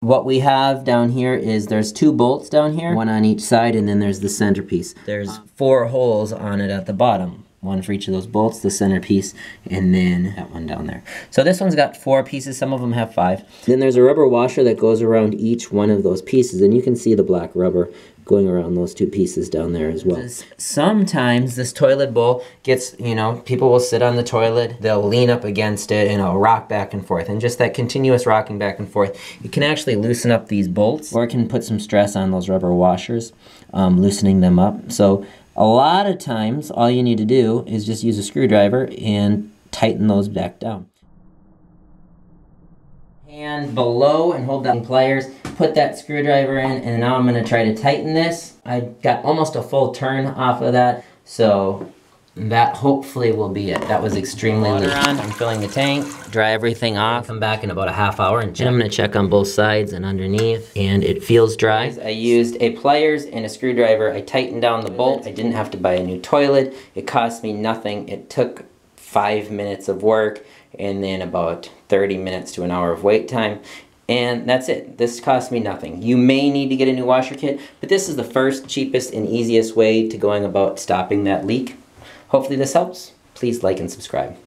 What we have down here is there's 2 bolts down here, one on each side, and then there's the centerpiece. There's 4 holes on it at the bottom. One for each of those bolts, the centerpiece, and then that one down there. So this one's got 4 pieces, some of them have 5. Then there's a rubber washer that goes around each one of those pieces, and you can see the black rubber going around those 2 pieces down there as well. Sometimes this toilet bowl gets, you know, people will sit on the toilet, they'll lean up against it, and it'll rock back and forth. And just that continuous rocking back and forth, it can actually loosen up these bolts, or it can put some stress on those rubber washers, loosening them up. So a lot of times, all you need to do is just use a screwdriver and tighten those back down. Hand below and hold down pliers, put that screwdriver in, and now I'm going to try to tighten this. I got almost a full turn off of that, so that hopefully will be it. That was extremely loose. I'm filling the tank, dry everything off, come back in about a half hour and check. And I'm going to check on both sides and underneath, and it feels dry. I used a pliers and a screwdriver. I tightened down the bolt. I didn't have to buy a new toilet. It cost me nothing. It took 5 minutes of work and then about 30 minutes to an hour of wait time. And that's it. This cost me nothing. You may need to get a new washer kit, but this is the first, cheapest, and easiest way to going about stopping that leak. Hopefully this helps. Please like and subscribe.